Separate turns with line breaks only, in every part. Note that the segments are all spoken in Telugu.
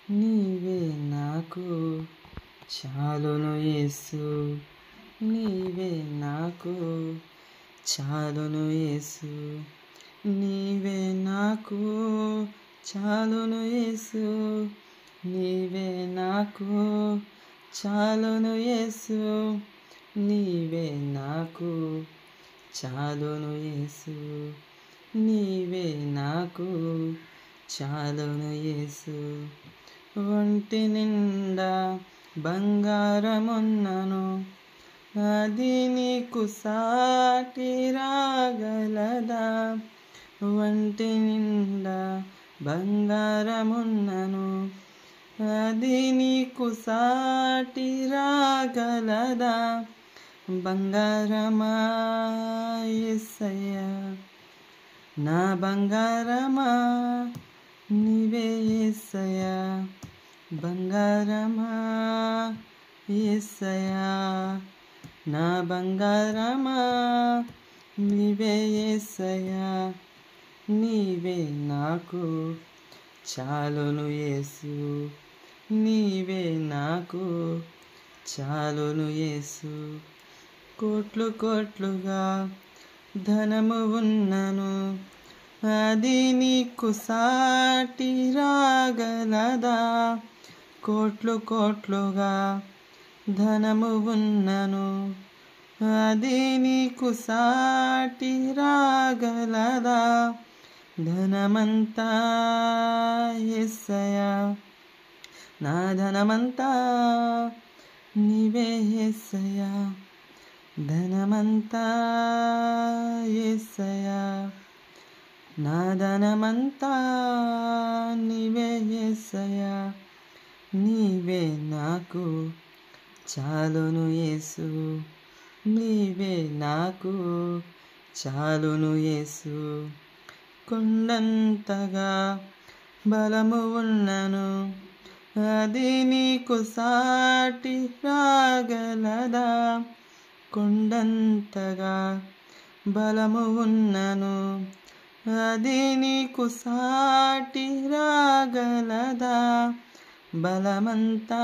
నీవే నాకు చాలును యేసు, నీవే నాకు చాలును యేసు, నీవే నాకు చాలును యేసు, నీవే నాకు చాలును యేసు, నీవే నాకు చాలును యేసు, నీవే నాకు చాలును యేసు. ఒంటి నిండా బంగారమున్నను, అది నీకు సాటి రాగలదా? ఒంటి నిండా బంగారమున్నను, అది నీకు సాటి రాగలదా? బంగారమా యేసయ్యా, నా బంగారమా నీవే యేసయ్యా, బంగారమా యేసయ్యా, నా బంగారమా నీవే యేసయ్యా, నీవే నాకు చాలును యేసు, నీవే నాకు చాలును యేసు. కోట్లు కోట్లుగా ధనము ఉన్నను, అది నీకు సాటి రాగలదా? కోట్లు కోట్లుగా ధనము ఉన్నను, అది నీకు సాటి రాగలదా? ధనమంతా యేసయ్యా, నా ధనమంతా నీవే యేసయ్యా, ధనమంతా యేసయ్యా, నా ధనమంతా నీవే యేసయ్యా, నీవే నాకు చాలును యేసు, నీవే నాకు చాలును యేసు. కొండంతగా బలము ఉన్నను, అది నీకు సాటి రాగలదా? కొండంతగా బలము ఉన్నను, అది నీకు సాటి రాగలదా? బలమంతా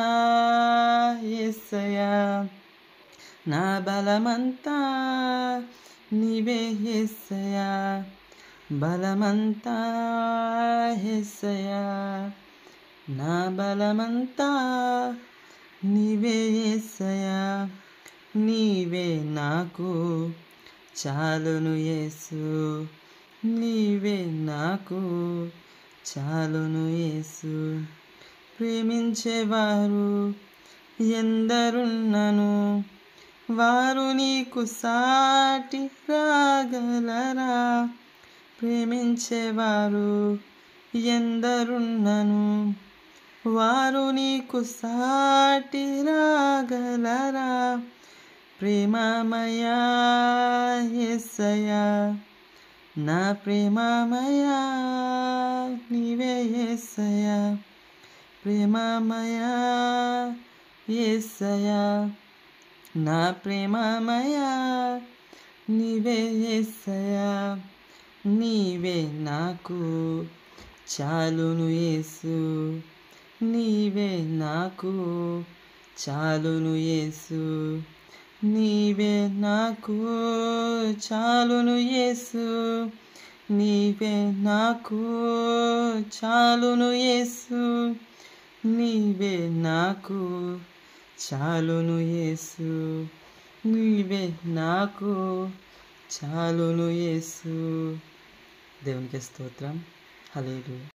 యేసయ్యా, నా బలమంతా నీవే యేసయ్యా, బలమంతా యేసయ్యా, నా బలమంతా నీవే యేసయ్యా, నీవే నాకు చాలును యేసు, నీవే నాకు చాలును యేసు. ప్రేమించేవారు ఎందరున్నను, వారు నీకు సాటి రాగలరా? ప్రేమించేవారు ఎందరున్నను, వారు నీకు సాటి రాగలరా? ప్రేమమయా యేసయ్యా, నా ప్రేమమయా నీవే యేసయ్యా, ప్రేమమయా యేసయ్యా, నా ప్రేమమయా నీవే యేసయ్యా, నీవే నాకు చాలును యేసు, నీవే నాకు చాలును యేసు, నీవే నాకు చాలును యేసు, నీవే నాకు చాలును యేసు, నీవే నాకు చాలును యేసు, నీవే నాకు చాలును యేసు. దేవునికి స్తోత్రం. హల్లెలూయా.